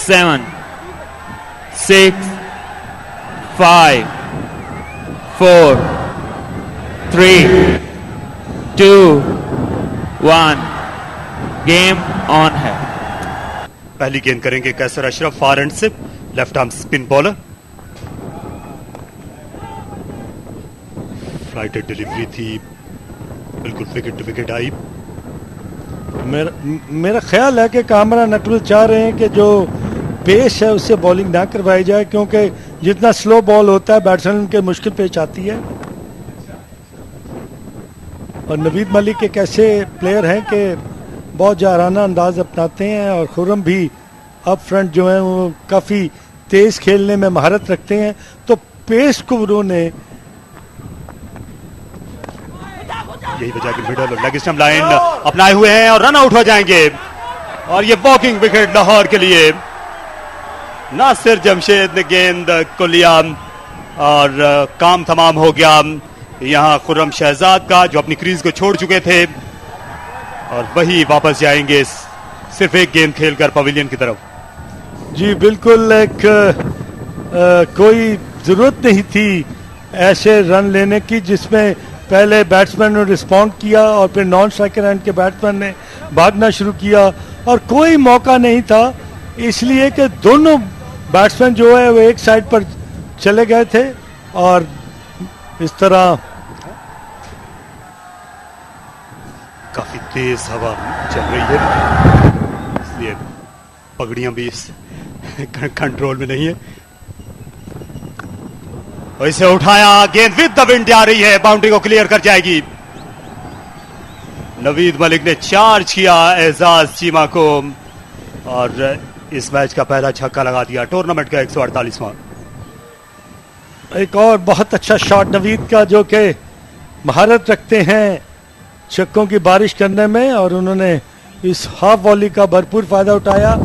7, 6, 5, 4, 3, 2, 1. Game on है. पहली गेंद करेंगे कैसर अशरफ फार एंड से, left arm spin bowler. Flighted delivery थी, बिल्कुल विकेट टू विकेट आई. मेरा ख्याल है कि कामरा नटवल चाह रहे हैं कि जो पेस है उससे बॉलिंग ना करवाई जाए, क्योंकि जितना स्लो बॉल होता है बैट्समैन के मुश्किल पेश आती है. और नवीद मलिक एक ऐसे प्लेयर हैं कि बहुत जाराना अंदाज अपनाते हैं, और खुर्रम भी अप फ्रंट जो है वो काफ़ी तेज़ खेलने में महारत रखते हैं. तो पेस को उन्होंने यही वजह की मिडल और लेग स्टंप लाइन अपनाए हुए हैं और रन आउट हो जाएंगे. और ये वॉकिंग विकेट लाहौर के लिए. नासिर जमशेद ने गेंद को लिया और काम तमाम हो गया यहां खुर्रम शहजाद का, जो अपनी क्रीज को छोड़ चुके थे और वही वापस जाएंगे सिर्फ एक गेंद खेलकर पवेलियन की तरफ. जी बिल्कुल, कोई जरूरत नहीं थी ऐसे रन लेने की जिसमें पहले बैट्समैन ने रिस्पॉन्ड किया और फिर नॉन स्ट्राइकर एंड के बैट्समैन ने भागना शुरू किया, और कोई मौका नहीं था, इसलिए कि दोनों बैट्समैन जो है वो एक साइड पर चले गए थे. और इस तरह काफी तेज हवा चल रही है, इसलिए पगड़ियां भी कंट्रोल में नहीं है. और इसे उठाया, गेंद विद द विंड आ रही है, बाउंड्री को क्लियर कर जाएगी. नवीद मलिक ने चार्ज किया एजाज चीमा को और इस मैच का पहला छक्का लगा दिया, टूर्नामेंट का 148वां. एक और बहुत अच्छा शॉट नवीद का, जो कि महारत रखते हैं छक्कों की बारिश करने में, और उन्होंने इस हाफ वॉली का भरपूर फायदा उठाया.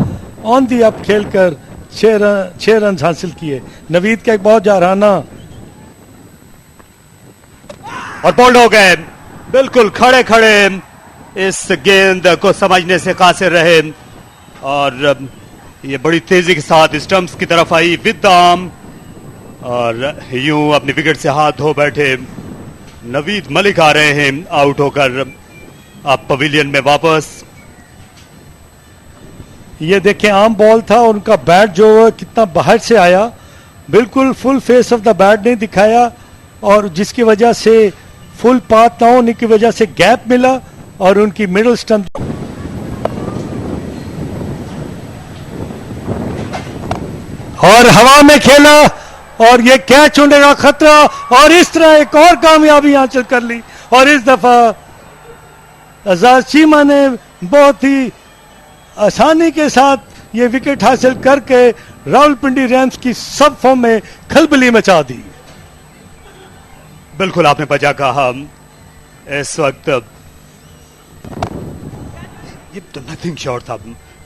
ऑन दी अप खेलकर 6 रन हासिल किए. नवीद का एक बहुत जाराना और बोल्ड हो गए. बिल्कुल खड़े खड़े इस गेंद को समझने से कासिर रहे और ये बड़ी तेजी के साथ स्टंप्स की तरफ आई विद आर्म और यूं अपनी विकेट से हाथ धो बैठे नवीद मलिक आ रहे हैं आउट होकर अब पवेलियन में वापस. ये देखें आम बॉल था, उनका बैट जो कितना बाहर से आया, बिल्कुल full face of the bat नहीं दिखाया, और जिसकी वजह से फुल पाथ ना होने की वजह से गैप मिला और उनकी मिडिल स्टंप और हवा में खेला और ये कैच होने का खतरा, और इस तरह एक और कामयाबी हासिल कर ली. और इस दफा एजाज चीमा ने बहुत ही आसानी के साथ ये विकेट हासिल करके रावलपिंडी रैम्स की सब फॉर्म में खलबली मचा दी. बिल्कुल आपने बजा कहा. इस वक्त ये तो नथिंग शॉट था,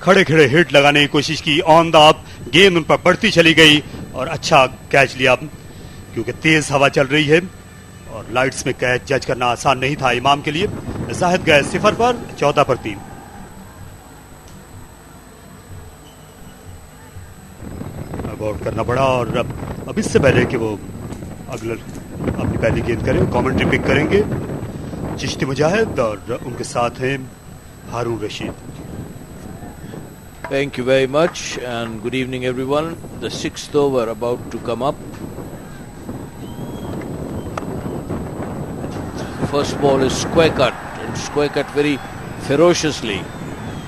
खड़े खड़े हिट लगाने की कोशिश की, ऑन द अप गेंद उन पर बढ़ती चली गई और अच्छा कैच लिया, क्योंकि तेज हवा चल रही है और लाइट्स में कैच जज करना आसान नहीं था इमाम के लिए. जाहिद गए 0 पर, 14 पर 3. आउट करना पड़ा और अब इससे पहले कि वो अगला अपनी पहली गेंद करें, कमेंट्री पिक करेंगे चिश्ती मुजाहिद और उनके साथ हैं हारून Rashid. Thank you very much and good evening everyone. The 6th over about to come up. First ball is square cut, and square cut very ferociously.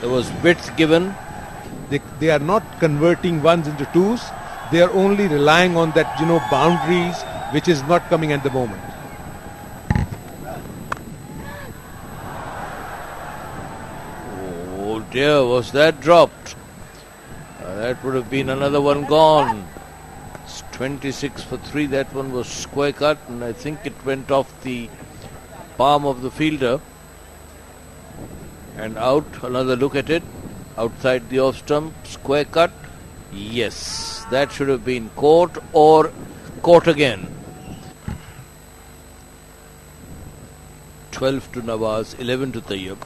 There was width given. They are not converting ones into twos. They are only relying on that, boundaries, which is not coming at the moment. Oh dear, was that dropped? That would have been another one gone. It's 26 for 3. That one was square cut, and I think it went off the palm of the fielder and out. Another look at it. Outside the off stump, square cut. Yes, that should have been caught or caught again. 12 to Nawaz, 11 to Tayyib.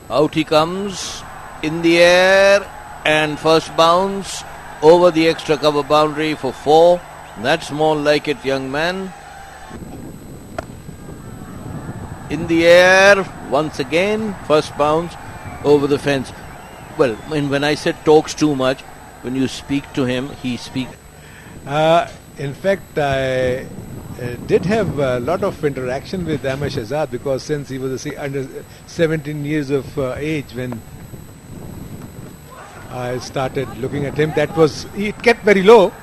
Out he comes in the air and first bounce over the extra cover boundary for 4. That's more like it, young man. In the air, once again, first bounce over the fence. Well, when I said talks too much, when you speak to him, he speaks. In fact, I did have a lot of interaction with Ahmed Shahzad, because since he was under 17 years of age when I started looking at him, it kept very low.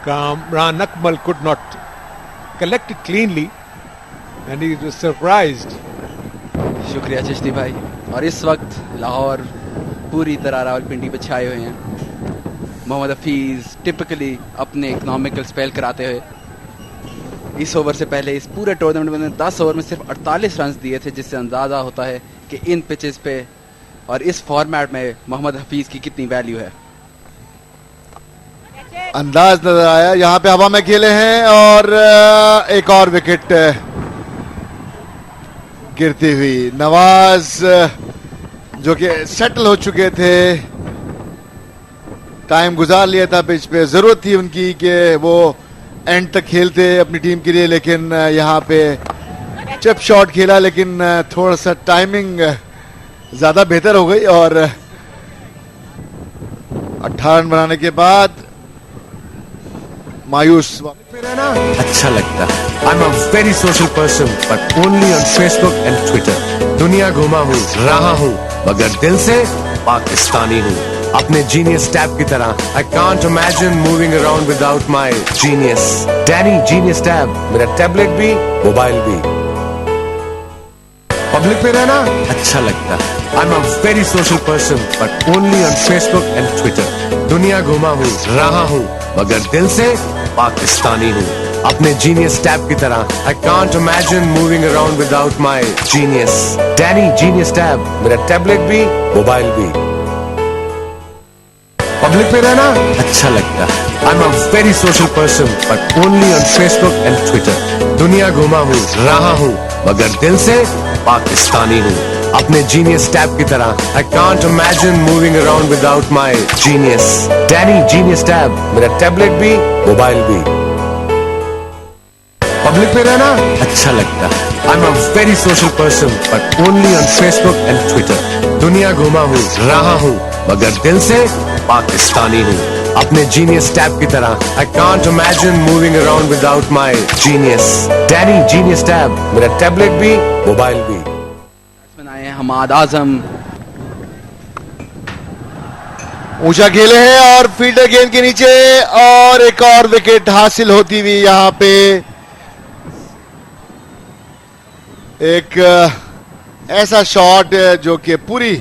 Kamran Akmal could not collect it cleanly, and he was surprised. शुक्रिया चिश्ती भाई. और इस वक्त लाहौर पूरी तरह रावलपिंडी पे छाए हुए हैं. मोहम्मद हफीज टिपिकली अपने इकोनॉमिकल स्पेल कराते हुए इस ओवर से पहले इस पूरे टूर्नामेंट में 10 ओवर में सिर्फ 48 रन दिए थे, जिससे अंदाजा होता है कि इन पिचेस पे और इस फॉर्मेट में मोहम्मद हफीज की कितनी वैल्यू है. अंदाज नजर आया. यहां पे हवा में खेले हैं और एक और विकेट गिरती हुई. नवाज जो कि सेटल हो चुके थे, टाइम गुजार लिया था पिच पे, जरूरत थी उनकी कि वो एंड तक खेलते अपनी टीम के लिए, लेकिन यहाँ पे चिप शॉट खेला, लेकिन थोड़ा सा टाइमिंग ज्यादा बेहतर हो गई और 18 रन बनाने के बाद मायूस. अच्छा लगता. I'm a very social person, but only on Facebook and Twitter. दुनिया घुमा हूँ, रहा हूँ, मगर दिल से पाकिस्तानी हूँ. अपने जीनियस टैब की तरह. I can't imagine moving around without my genius. Danny Genius Tab, मेरा टैबलेट भी, मोबाइल भी. पब्लिक में रहना अच्छा लगता. I'm a very social person, but only on Facebook and Twitter. दुनिया घुमा हूँ, रहा हूँ, मगर दिल से पाकिस्तानी हूँ. अपने जीनियस टैब की तरह. I can't imagine moving around without my genius. Danny Genius Tab, मेरा टैबलेट भी, मोबाइल भी. पब्लिक में रहना अच्छा लगता. I'm a very social person, but only on Facebook and Twitter. दुनिया घुमा हूँ, रहा हूँ, मगर दिल से पाकिस्तानी हूँ. अपने जीनियस टैब की तरह. I can't imagine moving around without my genius. Danny Genius Tab, मेरा टैबलेट भी, मोबाइल भी. पब्लिक में रहना अच्छा लगता. I'm a very social person, but only on Facebook and Twitter. दुनिया घुमा हूँ, रहा हूँ, मगर दिल से पाकिस्तानी हूँ. अपने जीनियस टैब की तरह. I can't imagine moving around without my genius. Danny Genius Tab, मेरा टैबलेट भी, मोबाइल भी. बनाए हैं हमाद आजम. ऊंचा खेले हैं और फील्डर गेंद के नीचे, और एक और विकेट हासिल होती हुई. यहां पे एक ऐसा शॉट जो कि पूरी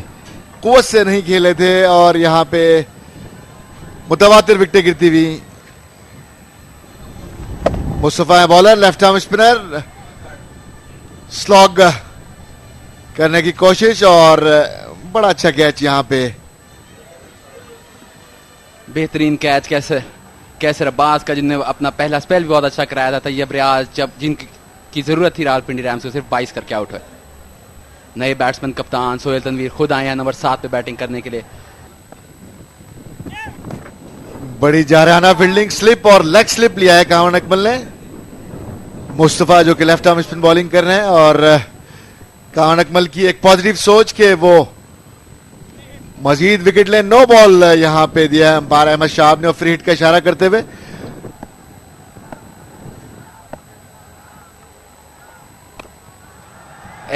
कुव्वत से नहीं खेले थे, और यहां पे मुतवातिर विकेटें गिरती हुई. Mustafa bowler, left arm spinner, slog करने की कोशिश, और बड़ा अच्छा कैच यहां पे. बेहतरीन कैच कैसर अब्बास का, जिन्हें अपना पहला स्पेल भी बहुत अच्छा कराया था. तैयब रियाज, जब जिनकी जरूरत थी रावलपिंडी रैम्स को, सिर्फ 22 करके आउट हुए. नए बैट्समैन कप्तान सोहेल तनवीर खुद आए हैं नंबर 7 पे बैटिंग करने के लिए. बड़ी जारहाना फील्डिंग, स्लिप और लेग स्लिप लिया है कामरान अकमल ने. मुस्तफा जो कि लेफ्ट आर्म स्पिन बॉलिंग कर रहे हैं, और कामरान अकमल की एक पॉजिटिव सोच के वो मजीद विकेट ले. नो बॉल यहां पे दिया अंपायर अहमद शाह ने, और फ्री हिट का इशारा करते हुए.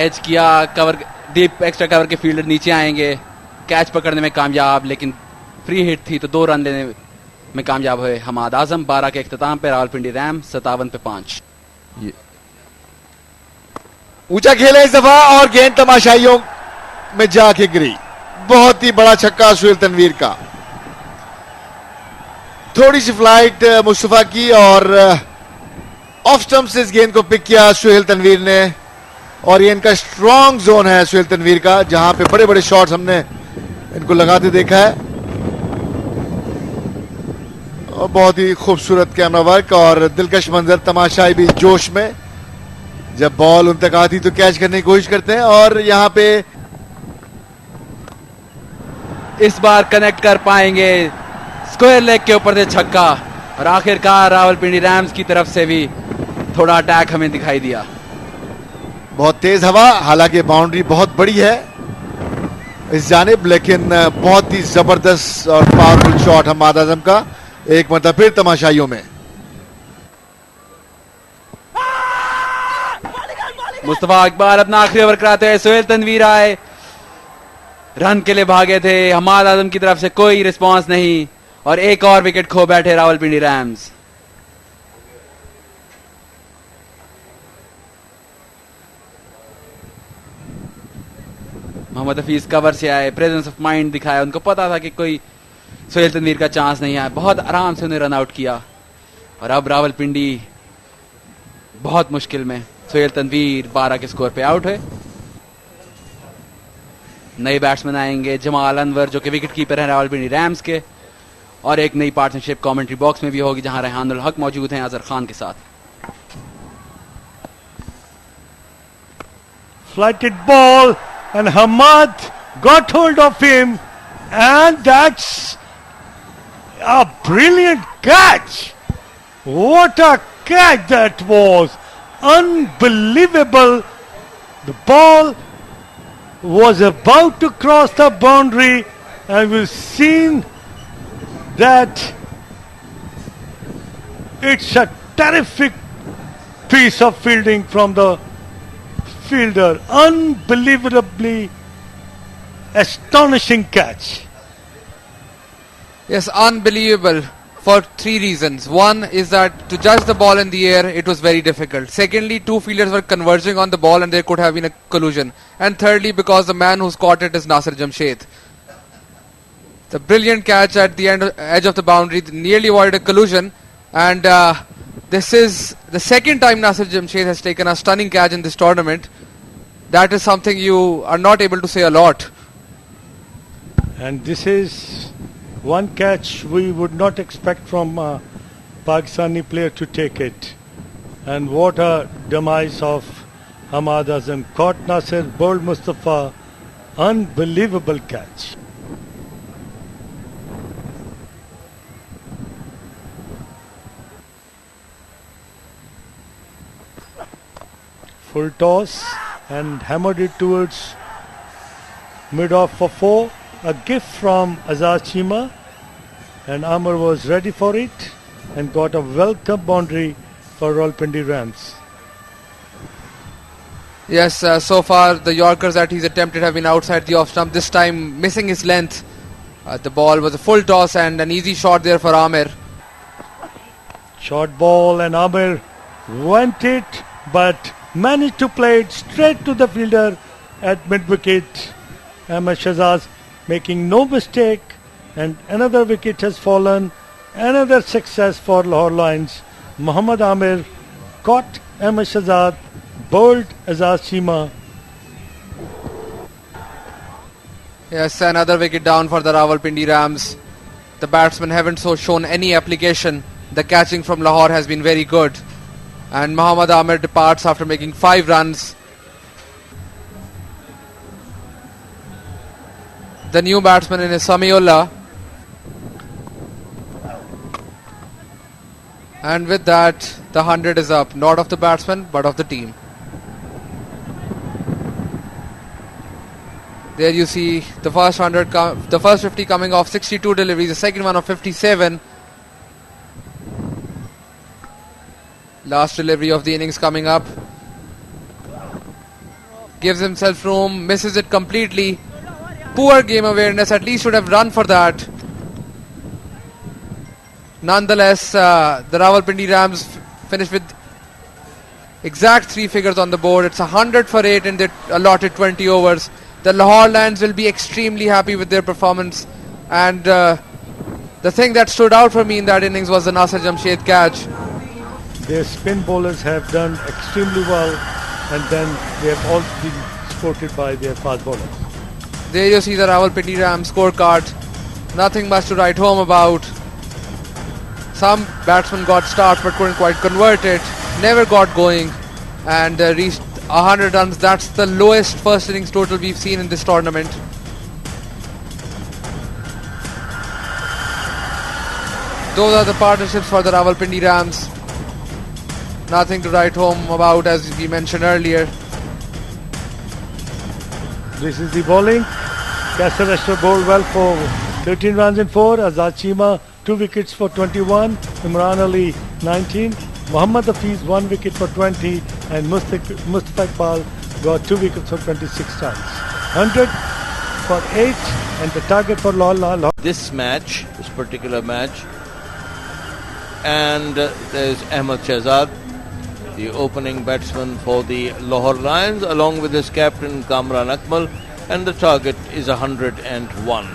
एज किया, कवर डीप एक्स्ट्रा कवर के फील्डर नीचे आएंगे. कैच पकड़ने में कामयाब, लेकिन फ्री हिट थी तो 2 रन लेने में कामयाब हुए हमाद आजम. 12 के इख्तिताम पे रावलपिंडी रैम 57 पे 5. ऊंचा खेले इस दफा, और गेंद तमाशाइयों में जाके गिरी. बहुत ही बड़ा छक्का सुहेल तनवीर का. थोड़ी सी फ्लाइट मुस्तफा की, और ऑफ स्टंप से इस गेंद को पिक किया सुहेल तनवीर ने. और ये इनका स्ट्रॉन्ग जोन है सुहेल तनवीर का, जहां पे बड़े बड़े शॉट्स हमने इनको लगाते देखा है. और बहुत ही खूबसूरत कैमरा वर्क और दिलकश मंजर. तमाशाई भी जोश में, जब बॉल उन तक आती तो कैच करने की कोशिश करते हैं. और यहां पे इस बार कनेक्ट कर पाएंगे स्क्वायर लेग के ऊपर से छक्का, और आखिरकार रावलपिंडी रैम्स की तरफ से भी थोड़ा अटैक हमें दिखाई दिया। बहुत तेज हवा, हालांकि बाउंड्री बहुत बड़ी है इस जानिब, लेकिन बहुत ही जबरदस्त और पावरफुल शॉट हम्माद आजम का एक मतलब फिर तमाशाइयों में। मुस्तफा इकबाल अपना आखिरी ओवर कराते हैं। सोहेल तनवीर आए, रन के लिए भागे थे, हम्माद आजम की तरफ से कोई रिस्पांस नहीं, और एक और विकेट खो बैठे रावलपिंडी रैम्स। मोहम्मद हफीज कवर से आए, प्रेजेंस ऑफ माइंड दिखाया, उनको पता था कि कोई सोहेल तनवीर का चांस नहीं है, बहुत आराम से उन्हें रन आउट किया। और अब रावलपिंडी बहुत मुश्किल में, सोहेल तनवीर 12 के स्कोर पे आउट है। नए बैट्समैन आएंगे, जमाल अनवर जो कि विकेट कीपर हैं रावलपिंडी रैम्स के, और एक नई पार्टनरशिप कमेंट्री बॉक्स में भी होगी जहां रेहानुल हक मौजूद हैं अजहर खान के साथ। Flighted ball, and Hamad got hold of him, and that's a brilliant catch. What a catch that was! Unbelievable. The ball was about to cross the boundary, and we've seen that it's a terrific piece of fielding from the fielder. Unbelievably astonishing catch. Yes, unbelievable for three reasons. One is that to judge the ball in the air, it was very difficult. Secondly, two fielders were converging on the ball and there could have been a collision. And thirdly, because the man who's caught it is Nasir Jamshed. The brilliant catch at the edge of the boundary nearly avoided a collision, and this is the second time Nasir Jamshed has taken a stunning catch in this tournament. That is something you are not able to say a lot. And this is one catch we would not expect from a Pakistani player to take it. And what a demise of Hम्माद Azam. Caught Nasir, bowled Mustafa. Unbelievable catch. Full toss and hammered it towards mid-off for 4. A gift from Azaz Chima, and Amar was ready for it and got a welcome boundary for Rawalpindi Rams. Yes, so far the Yorkers that he's attempted have been outside the off stump, this time missing his length. The ball was a full toss and an easy shot there for Amir. Short ball, and Amir went it but managed to play it straight to the fielder at mid-wicket. Ahmed Shahzad making no mistake, and another wicket has fallen. Another success for Lahore Lions. Muhammad Amir caught Ahmed Shahzad, bowled Azaz Chima. Yes, another wicket down for the Rawalpindi Rams. The batsmen haven't shown any application. The catching from Lahore has been very good. And Muhammad Amir departs after making 5 runs. The new batsman is Samiullah. And with that, the 100 is up, not of the batsman, but of the team. There you see the first 100, the first 50 coming off 62 deliveries, the second one of 57. Last delivery of the innings coming up. Gives himself room, misses it completely. Poor game awareness, at least should have run for that. Nonetheless, the Rawalpindi Rams finished with exact 3 figures on the board. It's 100 for 8 in the allotted 20 overs. The Lahore Lions will be extremely happy with their performance. And the thing that stood out for me in that innings was the Nasir Jamshed catch. Their spin bowlers have done extremely well, and then they have all been supported by their fast bowlers. There you see the Rawalpindi Rams scorecard. Nothing much to write home about. Some batsmen got starts but couldn't quite convert it. Never got going and reached 100 runs. That's the lowest first innings total we've seen in this tournament. Those are the partnerships for the Rawalpindi Rams. Nothing to write home about, as we mentioned earlier. This is the bowling. Kasser Ashar bowled well for 13 runs in 4. Azad Cheema 2 wickets for 21. Imran Ali 19. Mohammad Hafiz 1 wicket for 20. And Mustafa Iqbal got 2 wickets for 26 runs. 100 for 8. And the target for Lahore. This match, this particular match, and there's Ahmed Shahzad, the opening batsman for the Lahore Lions, along with his captain Kamran Akmal, and the target is 101.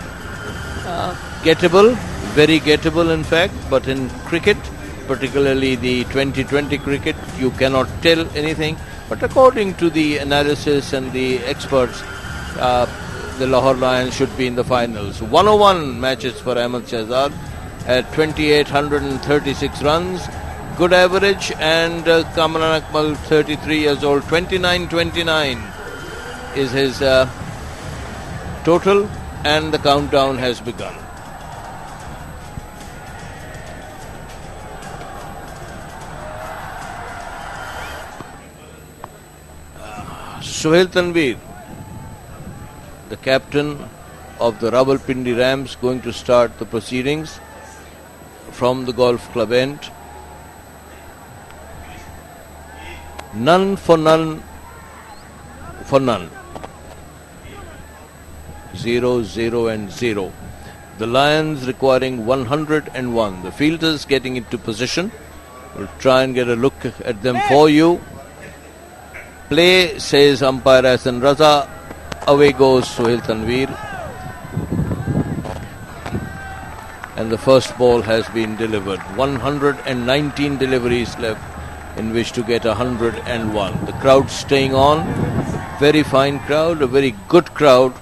Gettable, very gettable in fact, but in cricket, particularly the 2020 cricket, you cannot tell anything. But according to the analysis and the experts, the Lahore Lions should be in the finals. 101 matches for Ahmed Shahzad at 2,836 runs. Good average, and Kamran Akmal, 33 years old, 29-29 is his total, and the countdown has begun. Sohail Tanveer, the captain of the Rawalpindi Rams, going to start the proceedings from the golf club end. None for none for none. 0, 0 and 0. The Lions requiring 101. The fielders getting into position. We'll try and get a look at them for you. Play, says umpire Hasan Raza. Away goes Sohail Tanveer. And the first ball has been delivered. 119 deliveries left in which to get 101. The crowd staying on. Very fine crowd, a very good crowd.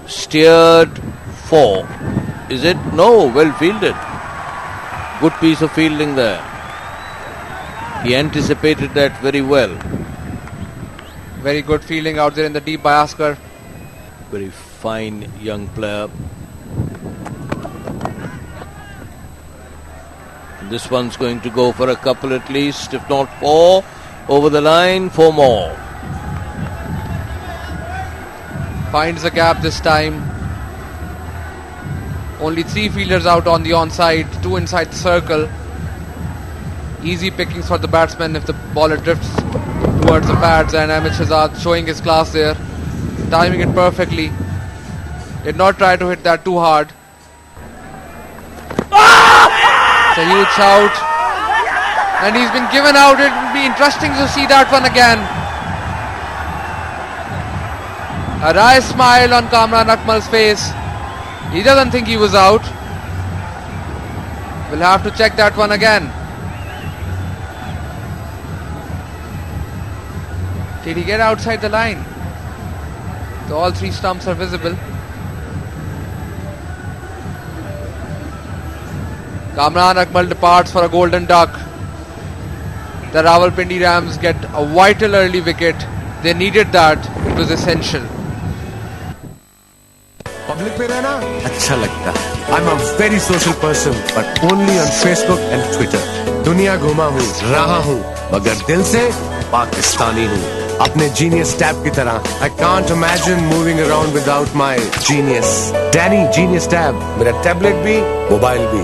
Steered 4. Is it? No, well fielded. Good piece of fielding there. He anticipated that very well. Very good fielding out there in the deep by Askar. Very fine young player. This one's going to go for a couple at least, if not 4. Over the line, 4 more. Finds the gap this time. Only 3 fielders out on the onside, 2 inside the circle. Easy pickings for the batsman if the baller drifts towards the pads, and Ahmed Shahzad showing his class there. Timing it perfectly. Did not try to hit that too hard. It's a huge shout. And he's been given out. It will be interesting to see that one again. A wry smile on Kamran Akmal's face. He doesn't think he was out. We'll have to check that one again. Did he get outside the line? So all 3 stumps are visible. Kamran Akmal departs for a golden duck. The Rawalpindi Rams get a vital early wicket. They needed that. It was essential. Public में रहना अच्छा लगता है. I'm a very social person, but only on Facebook and Twitter. दुनिया घुमा हूँ, रहा हूँ, मगर दिल से पाकिस्तानी हूँ. अपने Genius Tab की तरह. I can't imagine moving around without my Genius. Danny Genius Tab. मेरा टैबलेट भी, मोबाइल भी.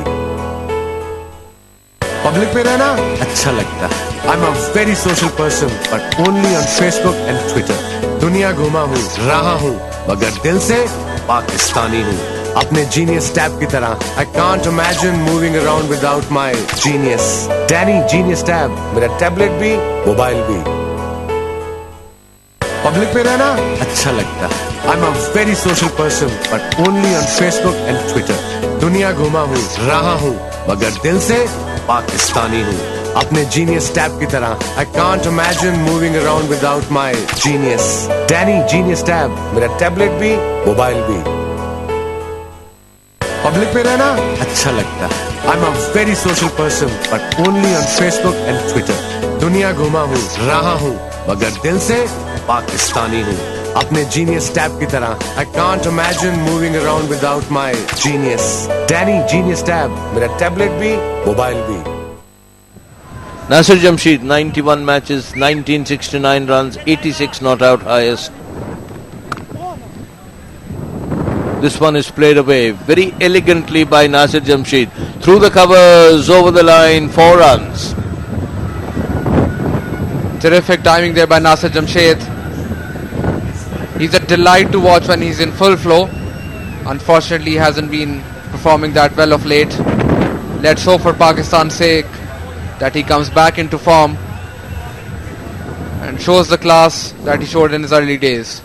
पब्लिक में रहना अच्छा लगता है. I'm a very social person, but only on Facebook and Twitter. दुनिया घुमा हूँ, रहा हूँ, मगर दिल से पाकिस्तानी हूँ. अपने Genius Tab की तरह. I can't imagine moving around without my Genius. Danny Genius Tab. मेरा टैबलेट भी, मोबाइल भी. पब्लिक में रहना अच्छा लगता है. I'm a very social person, but only on Facebook and Twitter. दुनिया घुमा हूँ, रहा हूँ, मगर दिल से पाकिस्तानी हूँ. अपने Genius Tab की तरह. I can't imagine moving around without my Genius. Danny Genius Tab. मेरा टैबलेट भी, मोबाइल भी. पब्लिक में रहना अच्छा लगता है. I'm a very social person, but only on Facebook and Twitter. दुनिया घुमा हूँ, रहा हूँ, मगर दिल से पाकिस्तानी हूँ. अपने जीनियस टैब की तरह. I can't imagine moving around without my genius. Danny Genius Tab. मेरा टैबलेट भी, मोबाइल भी. Nasir Jamshid, 91 matches, 1969 runs, 86 not out highest. This one is played away very elegantly by Nasir Jamshid. Through the covers, over the line, 4 runs. Terrific timing there by Nasir Jamshid. He's a delight to watch when he's in full flow. Unfortunately, he hasn't been performing that well of late. Let's hope for Pakistan's sake that he comes back into form and shows the class that he showed in his early days.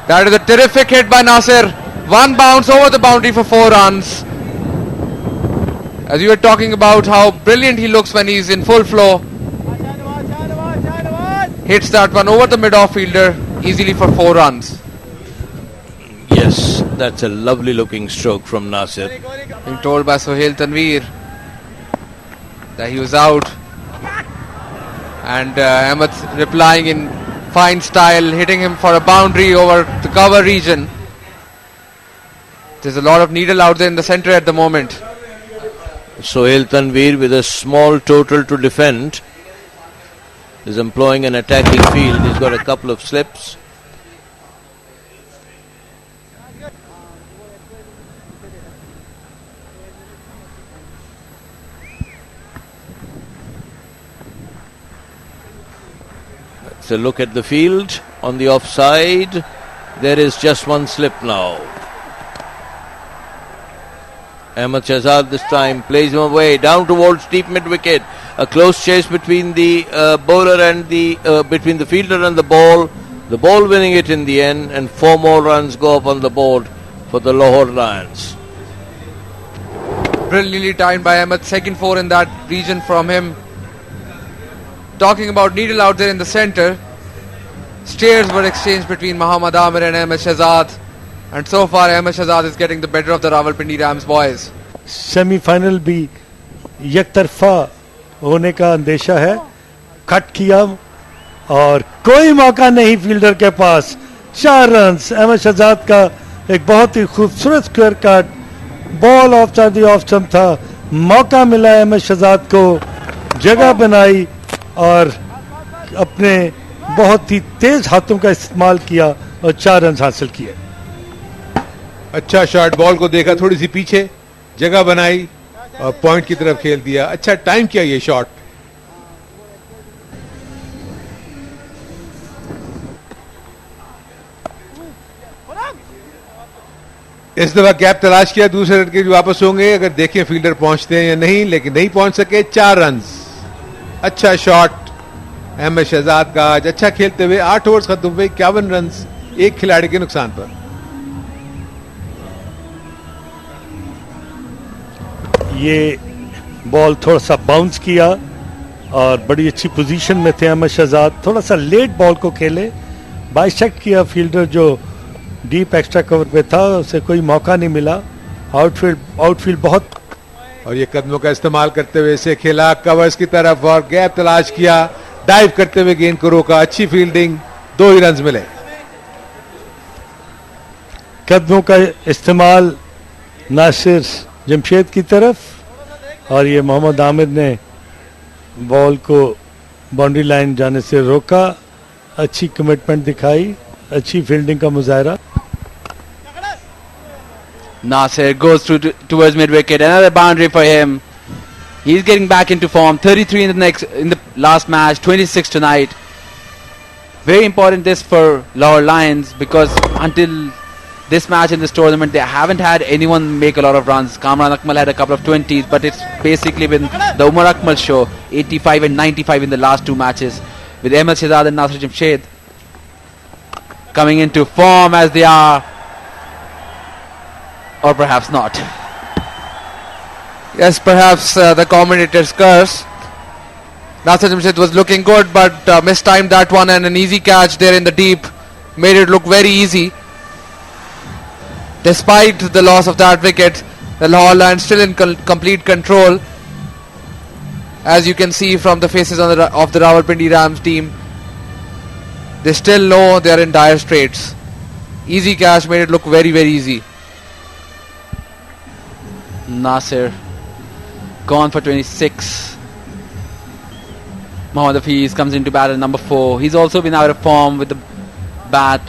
That is a terrific hit by Nasir. One bounce over the boundary for 4 runs. As you were talking about how brilliant he looks when he's in full flow. Hits that one over the mid-off fielder easily for 4 runs. Yes, that's a lovely looking stroke from Nasir. Being told by Sohail Tanveer that he was out. And Ahmed replying in fine style, hitting him for a boundary over the cover region. There's a lot of needle out there in the center at the moment. Sohail Tanveer with a small total to defend is employing an attacking field. He's got a couple of slips. Let's a look at the field. On the offside, there is just one slip now. Ahmed Shahzad this time plays him away down towards deep mid wicket. A close chase between the bowler and between the fielder and the ball. The ball winning it in the end, and 4 more runs go up on the board for the Lahore Lions. Brilliantly timed by Ahmed. Second 4 in that region from him. Talking about needle out there in the center, stares were exchanged between Muhammad Amir and Ahmed Shahzad, and so far Ahmed Shahzad is getting the better of the Rawalpindi Rams boys. Semifinal भी यकतरफा होने का अंदेशा है. Cut किया और कोई मौका नहीं फील्डर के पास. 4 रन्स. अहमद शहजाद का एक बहुत ही खूबसूरत square cut. Ball of side off stump था. मौका मिला अहमद शहजाद को, जगह बनाई और अपने बहुत ही तेज हाथों का इस्तेमाल किया और 4 रन हासिल किए. अच्छा शॉट, बॉल को देखा थोड़ी सी पीछे, जगह बनाई और पॉइंट की तरफ खेल दिया. अच्छा टाइम किया ये शॉट. इस दफा गैप तलाश किया दूसरे रन के भी वापस होंगे अगर देखें फील्डर पहुंचते हैं या नहीं, लेकिन नहीं पहुंच सके. 4 रन. अच्छा शॉट अहमद शहजाद का आज अच्छा खेलते हुए. 8 ओवर्स खत्म हुए, 51 रन एक खिलाड़ी के नुकसान पर. ये बॉल थोड़ा सा बाउंस किया और बड़ी अच्छी पोजीशन में थे अहमद शहजाद. थोड़ा सा लेट बॉल को खेले. बाइसेक्ट किया फील्डर जो डीप एक्स्ट्रा कवर पे था, उसे कोई मौका नहीं मिला. आउटफील्ड बहुत. और ये कदमों का इस्तेमाल करते हुए इसे खेला कवर्स की तरफ और गैप तलाश किया. डाइव करते हुए गेंद को रोका. अच्छी फील्डिंग. 2 ही रन मिले. कदमों का इस्तेमाल नासिर जमशेद की तरफ, और ये मोहम्मद आमिर ने बॉल को बाउंड्री लाइन जाने से रोका. अच्छी कमिटमेंट दिखाई, अच्छी फील्डिंग का मुजाहरा. Nasir goes through towards mid wicket. Another boundary for him. He's getting back into form. 33 in the last match, 26 tonight. Very important this for Lahore Lions, because until this match in this tournament they haven't had anyone make a lot of runs. Kamran Akmal had a couple of 20s, but it's basically been the Umar Akmal show. 85 and 95 in the last 2 matches, with Ahmed Shahzad and Nasir Jamshid coming into form as they are, or perhaps not. Yes, perhaps the commentator's curse. Nasir Jamshid was looking good, but mistimed that one, and an easy catch there in the deep made it look very easy. Despite the loss of that wicket, the Lahore Lions still in complete control. as you can see from the faces of the Rawalpindi Rams team. They still know they are in dire straits. Easy cash made it look very, very easy. Nasir gone for 26. Mohammad Hafiz comes into bat at number 4. He's also been out of form with the bat.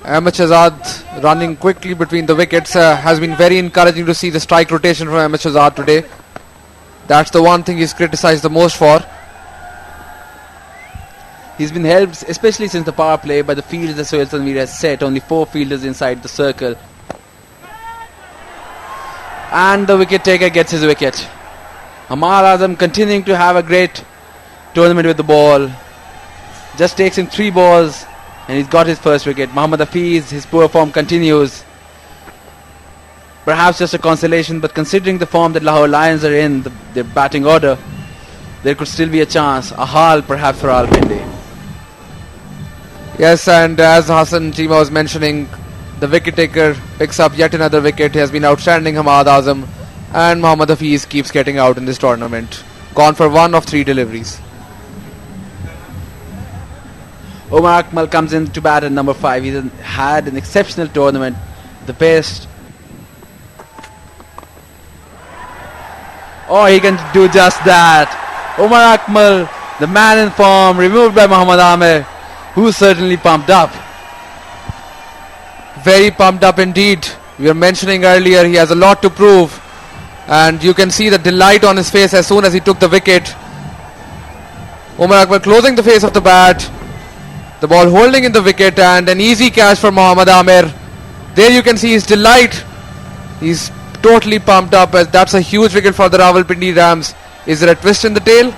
Ahmed Shahzad running quickly between the wickets. Has been very encouraging to see the strike rotation from Ahmed Shahzad today. That's the one thing he's criticized the most for. He's been helped, especially since the power play, by the fields that Sohail Tanveer has set. Only 4 fielders inside the circle. And the wicket taker gets his wicket. Hamad Azam continuing to have a great tournament with the ball. Just takes him 3 balls and he's got his first wicket. Mohammad Hafiz, his poor form continues. Perhaps just a consolation, but considering the form that Lahore Lions are in, their batting order, there could still be a chance. A haul perhaps for Rawalpindi. Yes, and as Hassan Chima was mentioning, the wicket taker picks up yet another wicket. He has been outstanding, Hamad Azam, and Mohammad Hafiz keeps getting out in this tournament. Gone for 1 of 3 deliveries. Omar Akmal comes in to bat at number 5. He's had an exceptional tournament, the best. Oh, he can do just that. Omar Akmal, the man in form, removed by Mohammad Amir, who's certainly pumped up. Very pumped up indeed. We were mentioning earlier he has a lot to prove, and you can see the delight on his face as soon as he took the wicket. Omar Akmal closing the face of the bat, the ball holding in the wicket, and an easy catch for Mohammad Amir. There you can see his delight. He's totally pumped up, as that's a huge wicket for the Rawalpindi Rams. Is there a twist in the tail?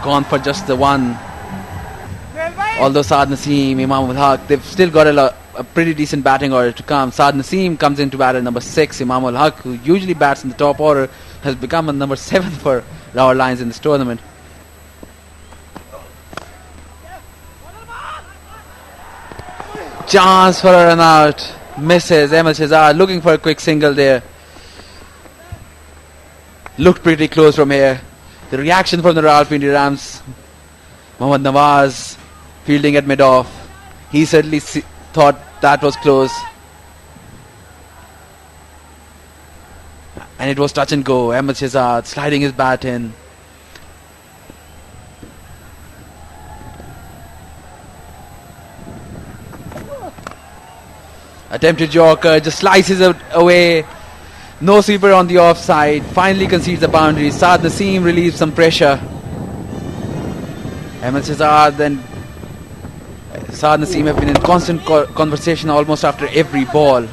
Gone for just the 1. Although Saad Naseem, Imam ul Haq, they've still got a pretty decent batting order to come. Saad Naseem comes into bat at number 6. Imam ul Haq, who usually bats in the top order, has become a number 7 for Lahore Lions in this tournament. Chance for a run out. Misses. Ahmed Shahzad looking for a quick single there. Looked pretty close from here. The reaction from the Rawalpindi Rams. Mohammad Nawaz fielding at mid-off. He certainly thought that was close. And it was touch and go. Ahmed Shahzad sliding his bat in. Attempted Yorker, just slices it away. No sweeper on the offside. Finally concedes the boundary. Saad Naseem relieves some pressure. Ahmed Shahzad and Saad Naseem have been in constant conversation almost after every ball.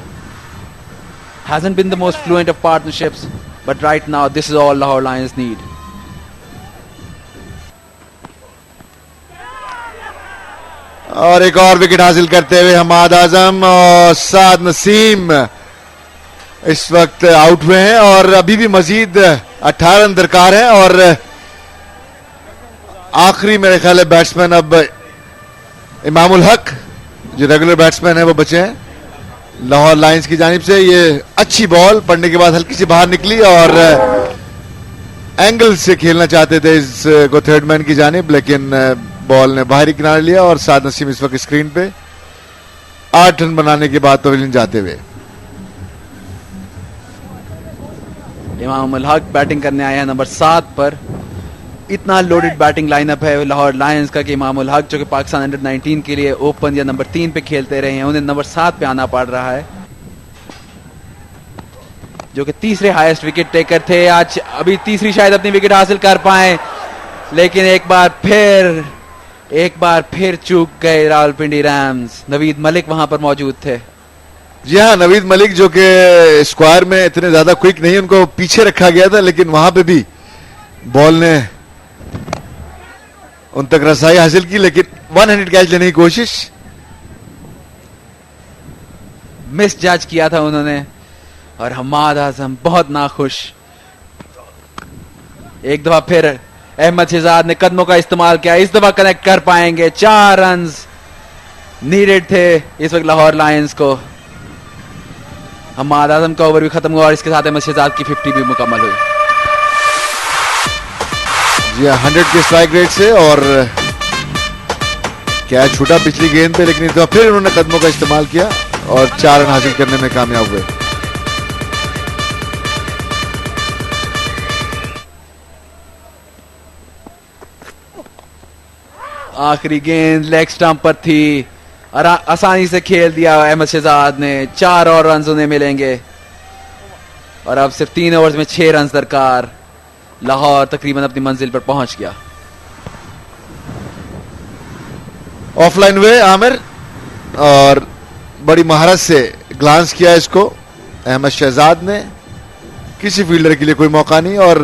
Hasn't been the most fluent of partnerships, but right now this is all Lahore Lions need. और एक और wicket हासिल करते हुए हमाद आजम और साद नसीम इस वक्त out हुए हैं और अभी भी मजीद 18 रन दरकार है और आखिरी मेरे ख्याल है बैट्समैन अब इमाम उल हक जो रेगुलर बैट्समैन है वो बचे हैं लाहौर लायंस की जानिब से। ये अच्छी बॉल पड़ने के बाद हल्की सी बाहर निकली और एंगल से खेलना चाहते थे इसको थर्ड मैन की जानिब, लेकिन बॉल ने बाहरी किनारे लिया और साद नसीम इस वक्त स्क्रीन पे 8 रन बनाने के बाद पवेलियन जाते हुए। इमाम उल हक बैटिंग करने आए हैं नंबर 7 पर। इतना लोडेड बैटिंग लाइनअप है लाहौर लायंस का कि इमाम उल हक जो कि पाकिस्तान अंडर 19 के लिए ओपन या नंबर 3 पे खेलते रहे हैं, उन्हें नंबर 7 पे आना पड़ रहा है, जो कि तीसरे हाईएस्ट विकेट टेकर थे। आज अभी तीसरी शायद अपनी विकेट हासिल कर पाए, लेकिन एक बार फिर चूक गए रावलपिंडी रैम्स। नवीद मलिक वहां पर मौजूद थे। जी हाँ, नवीद मलिक जो कि स्क्वायर में इतने ज्यादा क्विक नहीं, उनको पीछे रखा गया था, लेकिन वहां पे भी बॉल ने उन तक रसाई हासिल की, लेकिन वन हैंडेड कैच लेने की कोशिश मिस जज किया था उन्होंने और हमाद आजम बहुत नाखुश। एक दफा फिर अहमद शहजाद ने कदमों का इस्तेमाल किया, इस दफा कनेक्ट कर पाएंगे। 4 रन नीडेड थे इस वक्त लाहौर लायंस को। हमाद आजम का ओवर भी खत्म हुआ और इसके साथ अहमद शहजाद की 50 भी मुकम्मल हुई। जी 100 के स्ट्राइक रेट से, और कैच छूटा पिछली गेंद पे, लेकिन इस बार फिर उन्होंने कदमों का इस्तेमाल किया और 4 रन हासिल करने में कामयाब हुए। आखिरी गेंद लेग स्टंप पर थी और आसानी से खेल दिया अहमद शहजाद ने। 4 और रन उन्हें मिलेंगे और अब सिर्फ 3 ओवर्स में 6 रन दरकार। लाहौर तकरीबन अपनी मंजिल पर पहुंच गया। ऑफलाइन हुए आमिर और बड़ी महारत से ग्लांस किया इसको अहमद शहजाद ने। किसी फील्डर के लिए कोई मौका नहीं और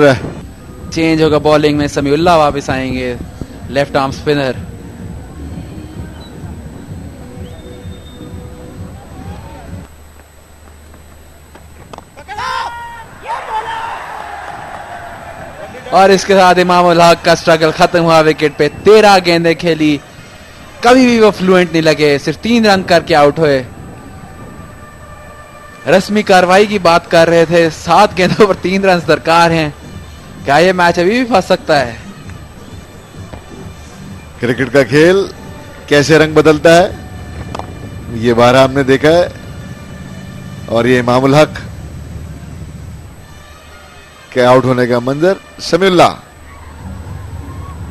चेंज होगा बॉलिंग में। समीउल्लाह वापस आएंगे, लेफ्ट आर्म स्पिनर। और इसके साथ इमामुल हक का स्ट्रगल खत्म हुआ विकेट पे। 13 गेंदें खेली, कभी भी वो फ्लुएंट नहीं लगे, सिर्फ 3 रन करके आउट हुए। रस्मी कार्रवाई की बात कर रहे थे, 7 गेंदों पर 3 रन दरकार हैं। क्या ये मैच अभी भी फंस सकता है? क्रिकेट का खेल कैसे रंग बदलता है ये बार हमने देखा है। और ये इमामुल हक के आउट होने का मंजर। समीउल्लाह,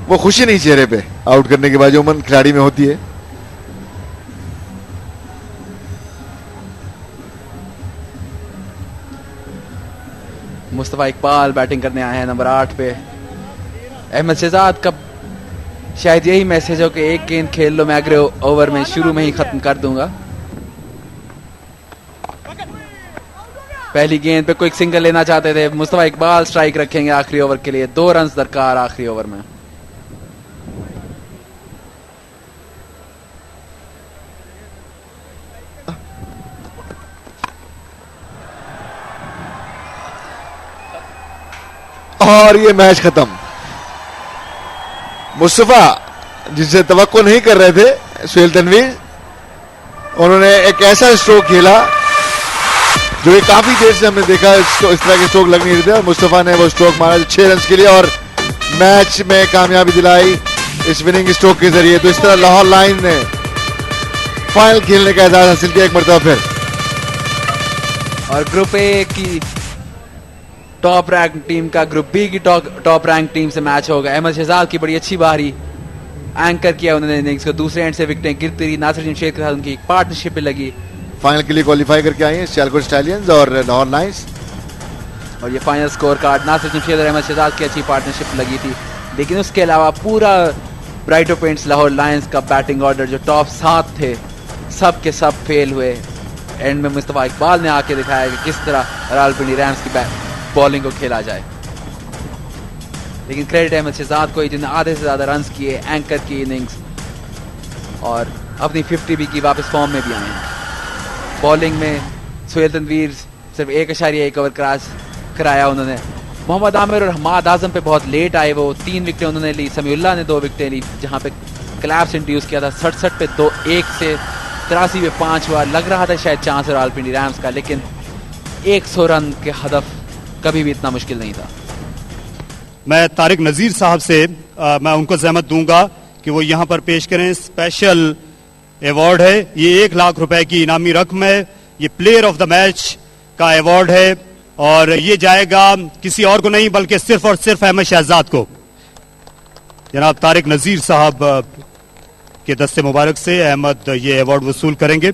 वो खुशी नहीं चेहरे पे आउट करने के बाद जो मन खिलाड़ी में होती है। मुस्तफा इकबाल बैटिंग करने आए हैं नंबर 8 पे। अहमद शहजाद का शायद यही मैसेज हो कि एक गेंद खेल लो, मैं अगले ओवर में शुरू में ही खत्म कर दूंगा। पहली गेंद पे क्विक सिंगल लेना चाहते थे। मुस्तफा इकबाल स्ट्राइक रखेंगे आखिरी ओवर के लिए। 2 रन दरकार आखिरी ओवर में। और ये मैच खत्म। मुस्तफा जिससे तवक्को नहीं कर रहे थे सुहेल तनवीर, उन्होंने एक ऐसा स्ट्रोक खेला जो ये काफी देर से हमने देखा इस तरह के स्ट्रोक लग नहीं रहे थे। और मुस्तफा ने वो स्ट्रोक मारा 6 रन के लिए और मैच में कामयाबी दिलाई इस विनिंग स्ट्रोक के जरिए। तो इस तरह लाहौर लायंस ने फाइनल खेलने का एजाज हासिल किया एक मरतबा फिर। और ग्रुप ए की टॉप रैंक टीम का ग्रुप बी की टॉप रैंक टीम से मैच होगा। अहमद शहजाद की बड़ी अच्छी बारी, एंकर किया उन्होंने इनिंग्स को। दूसरे एंड से विकेटें गिरती रही। नासिर जमशेद के साथ उनकी पार्टनरशिप पे लगी। फाइनल के लिए क्वालिफाई करके आई हैं सियालकोट स्टैलियंस और लाहौर लायंस। और ये final score card Nasir Jamshed और अहमद शहजाद की अच्छी पार्टनरशिप लगी थी। लेकिन उसके अलावा पूरा ब्राइटो पेंट्स लाहौर लायंस का बैटिंग ऑर्डर जो टॉप 7 थे सब के सब फेल हुए। एंड में मुस्तफा इकबाल ने आके दिखाया कि किस तरह रावलपिंडी रैम्स की बॉलिंग को खेला जाए। लेकिन क्रेडिट अहमद शहजाद को, जिन्होंने आधे से ज्यादा रन किए, एंकर की इनिंग्स और अपनी 50 भी की, वापस फॉर्म में भी आए हैं। बॉलिंग में सुहेल तनवीर सिर्फ 1.1 ओवर क्रॉस कराया उन्होंने। मोहम्मद आमिर और हमाद आजम पे बहुत लेट आए। वो 3 विकेटें उन्होंने ली। समीउल्लाह ने 2 विकेटें ली जहां पे क्लैप्स इंड्यूस किया था। 67 पे 2, 1 से 83 पे 5 हुआ। लग रहा था शायद चांस है रावलपिंडी रैम्स का, लेकिन 100 रन के हदफ कभी भी इतना मुश्किल नहीं था। मैं तारिक नजीर साहब से मैं उनको जहमत दूंगा कि वो यहां पर पेश करें। स्पेशल अवार्ड है, ये 1 लाख रुपए की इनामी रकम है। ये प्लेयर ऑफ द मैच का अवार्ड है और ये जाएगा किसी और को नहीं बल्कि सिर्फ और सिर्फ अहमद शहजाद को। जनाब तारिक नजीर साहब के दस्ते मुबारक से अहमद ये अवार्ड वसूल करेंगे।